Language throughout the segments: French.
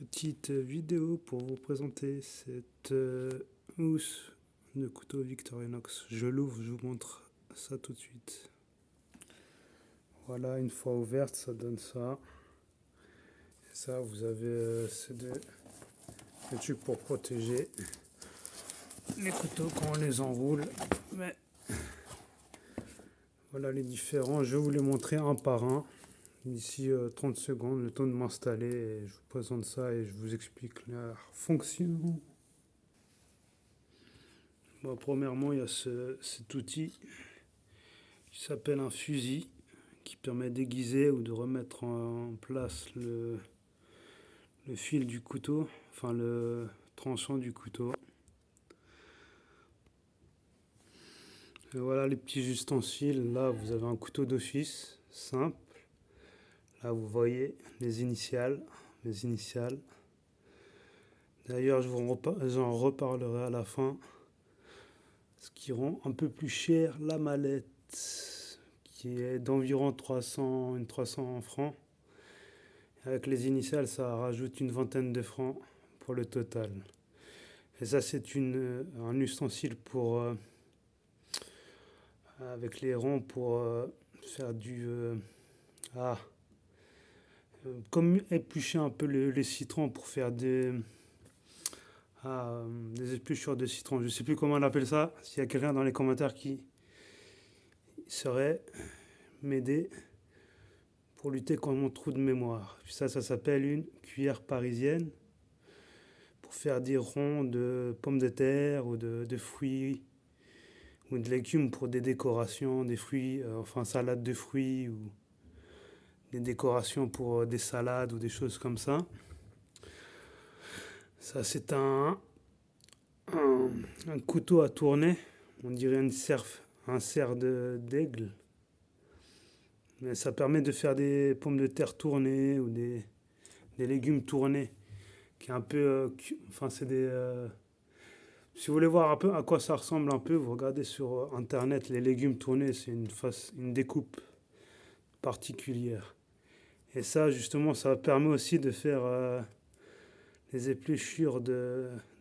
Petite vidéo pour vous présenter cette housse de couteau Victorinox. Je l'ouvre, je vous montre ça tout de suite. Voilà, une fois ouverte, ça donne ça. Et ça, vous avez des trucs pour protéger les couteaux quand on les enroule. Mais voilà les différents. Je vais vous les montrer un par un. D'ici 30 secondes, le temps de m'installer, et je vous présente ça et je vous explique leur fonction. Bon, premièrement, il y a cet outil qui s'appelle un fusil, qui permet d'aiguiser ou de remettre en place le fil du couteau, enfin le tranchant du couteau. Et voilà les petits ustensiles. Là, vous avez un couteau d'office, simple. Là, vous voyez les initiales. Les initiales. D'ailleurs, j'en reparlerai à la fin. Ce qui rend un peu plus cher la mallette, qui est d'environ 300 francs. Avec les initiales, ça rajoute une vingtaine de francs pour le total. Et ça, c'est un ustensile pour, avec les ronds pour faire ah, comme éplucher un peu les citrons pour faire des épluchures de citron. Je ne sais plus comment on appelle ça. S'il y a quelqu'un dans les commentaires qui saurait m'aider pour lutter contre mon trou de mémoire. Puis ça s'appelle une cuillère parisienne pour faire des ronds de pommes de terre ou de fruits ou de légumes pour des décorations, des fruits, enfin salade de fruits ou des décorations pour des salades ou des choses comme ça. Ça, c'est un couteau à tourner. On dirait un cerf d'aigle. Mais ça permet de faire des pommes de terre tournées ou des légumes tournés. Qui est un peu. Enfin, c'est des. Si vous voulez voir un peu à quoi ça ressemble un peu, vous regardez sur internet les légumes tournés, c'est une découpe particulière. Et ça, justement, ça permet aussi de faire les épluchures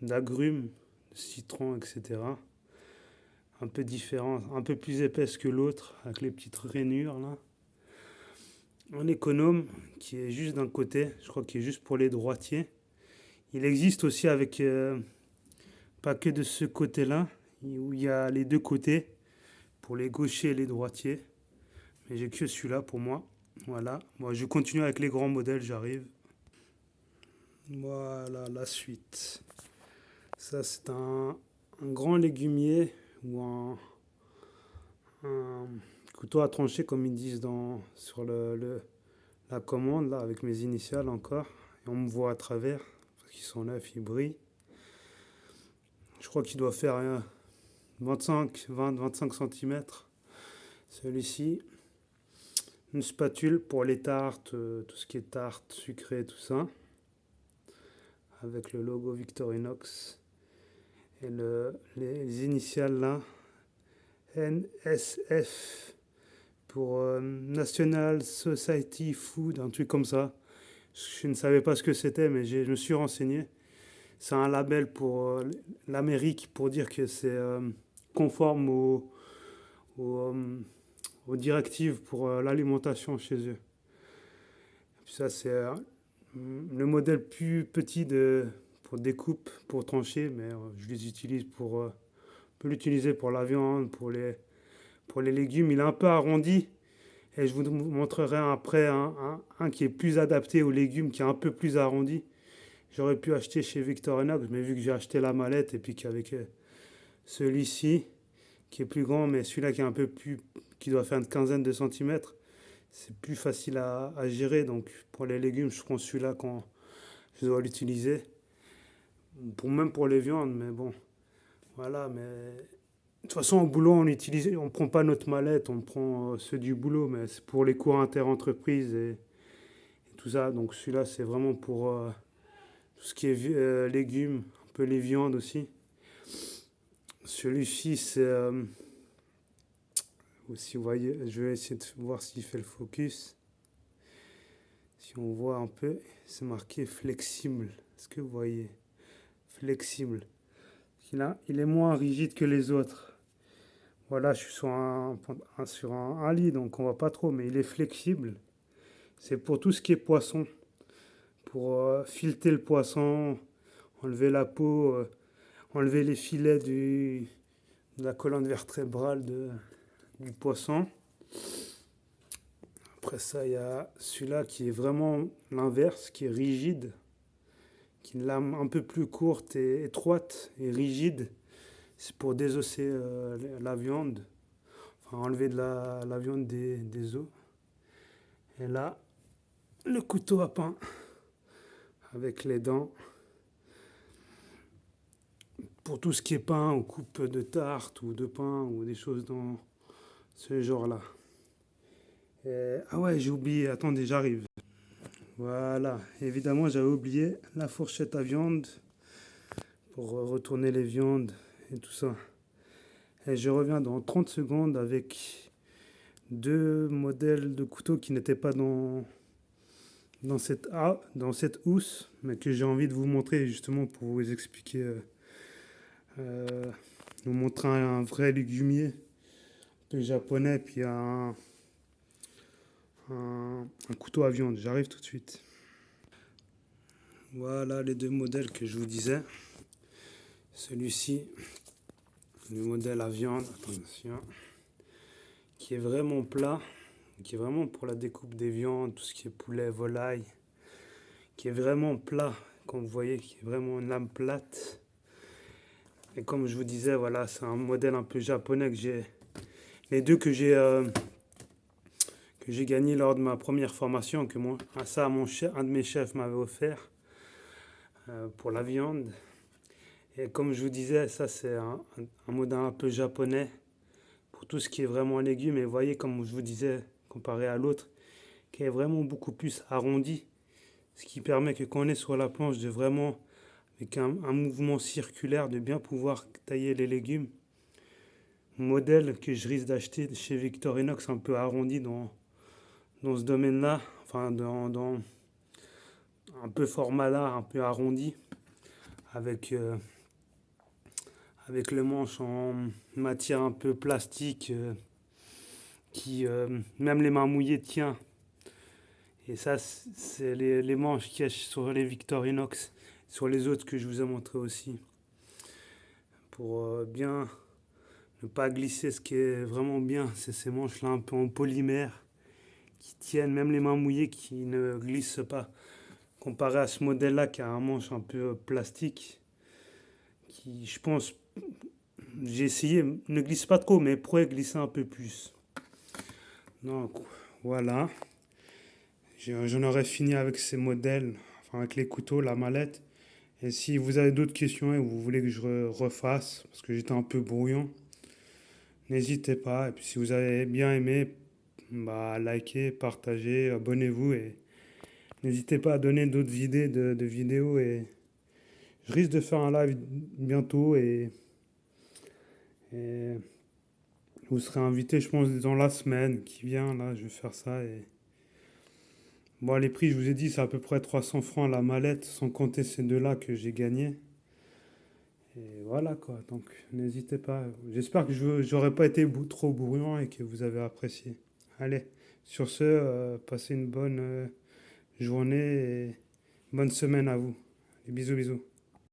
d'agrumes, de citron, etc. Un peu différent, un peu plus épaisse que l'autre, avec les petites rainures là. Un économe qui est juste d'un côté, je crois qu'il est juste pour les droitiers. Il existe aussi avec, pas que de ce côté-là, où il y a les deux côtés, pour les gauchers et les droitiers. Mais j'ai que celui-là pour moi. Voilà. Moi, je continue avec les grands modèles, j'arrive. Voilà la suite. Ça, c'est un grand légumier ou un couteau à trancher, comme ils disent sur la commande, là, avec mes initiales encore. Et on me voit à travers, parce qu'ils sont neufs, ils brillent. Je crois qu'il doit faire 20-25 cm. Celui-ci. Une spatule pour les tartes, tout ce qui est tarte, sucré, tout ça. Avec le logo Victorinox. Et les initiales là. NSF. Pour National Society Food, un truc comme ça. Je ne savais pas ce que c'était, mais je me suis renseigné. C'est un label pour l'Amérique pour dire que c'est conforme aux, aux directives pour l'alimentation chez eux. Puis ça, c'est le modèle plus petit pour découpe, pour trancher, mais je les utilise on peut l'utiliser pour la viande, pour les légumes. Il est un peu arrondi. Et je vous montrerai après un qui est plus adapté aux légumes, qui est un peu plus arrondi. J'aurais pu acheter chez Victorinox, mais vu que j'ai acheté la mallette et puis qu'avec celui-ci, qui est plus grand, mais celui-là qui est un peu plus, qui doit faire une quinzaine de centimètres, c'est plus facile à gérer. Donc pour les légumes, je prends celui-là quand je dois l'utiliser. Même pour les viandes, mais bon. Voilà, mais de toute façon, au boulot, on prend pas notre mallette, on prend ceux du boulot, mais c'est pour les cours inter-entreprises et tout ça. Donc celui-là, c'est vraiment pour tout ce qui est légumes, un peu les viandes aussi. Celui-ci, c'est si vous voyez, je vais essayer de voir s'il fait le focus. Si on voit un peu, c'est marqué flexible. Est-ce que vous voyez? Flexible. Là, il est moins rigide que les autres. Voilà, je suis sur un lit, donc on voit pas trop, mais il est flexible. C'est pour tout ce qui est poisson. Pour fileter le poisson, enlever la peau, enlever les filets de la colonne vertébrale du poisson. Après ça, il y a celui-là qui est vraiment l'inverse, qui est rigide, qui est une lame un peu plus courte et étroite et rigide. C'est pour désosser la viande, enfin enlever la viande des os. Et là, le couteau à pain avec les dents pour tout ce qui est pain ou coupe de tarte ou de pain ou des choses dans ce genre-là. Ah ouais, j'ai oublié, attendez, j'arrive. Voilà, évidemment, j'avais oublié la fourchette à viande pour retourner les viandes et tout ça. Et je reviens dans 30 secondes avec deux modèles de couteaux qui n'étaient pas dans cette housse, mais que j'ai envie de vous montrer justement pour vous expliquer, euh, vous montrer un vrai légumier japonais, puis un couteau à viande. J'arrive tout de suite. Voilà les deux modèles que je vous disais. Celui-ci, le modèle à viande, attention, qui est vraiment plat, qui est vraiment pour la découpe des viandes, tout ce qui est poulet, volaille, qui est vraiment plat, comme vous voyez, qui est vraiment une lame plate. Et comme je vous disais, voilà, c'est un modèle un peu japonais que j'ai, les deux que j'ai gagné lors de ma première formation, que un de mes chefs m'avait offert pour la viande. Et comme je vous disais, ça c'est un modèle un peu japonais pour tout ce qui est vraiment légumes. Et vous voyez, comme je vous disais, comparé à l'autre, qui est vraiment beaucoup plus arrondi, ce qui permet que quand on est sur la planche, de vraiment, avec un mouvement circulaire, de bien pouvoir tailler les légumes. Modèle que je risque d'acheter chez Victorinox, un peu arrondi dans ce domaine-là, enfin dans un peu format là, un peu arrondi, avec, avec le manche en matière un peu plastique, qui, même les mains mouillées, tient. Et ça, c'est les manches qu'il y a sur les Victorinox, sur les autres que je vous ai montré aussi. Pour bien ne pas glisser, ce qui est vraiment bien, c'est ces manches-là un peu en polymère, qui tiennent, même les mains mouillées, qui ne glissent pas. Comparé à ce modèle-là qui a un manche un peu plastique, qui, je pense, j'ai essayé, ne glisse pas trop, mais pourrait glisser un peu plus. Donc, voilà. J'en aurais fini avec ces modèles, enfin avec les couteaux, la mallette. Et si vous avez d'autres questions et vous voulez que je refasse, parce que j'étais un peu brouillon, n'hésitez pas. Et puis si vous avez bien aimé, bah, likez, partagez, abonnez-vous et n'hésitez pas à donner d'autres idées de vidéos. Et je risque de faire un live bientôt et vous serez invité, je pense, dans la semaine qui vient. Là, je vais faire ça. Et bon, les prix, je vous ai dit, c'est à peu près 300 francs la mallette, sans compter ces deux-là que j'ai gagnés. Et voilà quoi, donc n'hésitez pas. J'espère que je n'aurais pas été trop bruyant et que vous avez apprécié. Allez, sur ce, passez une bonne journée et bonne semaine à vous. Et bisous bisous.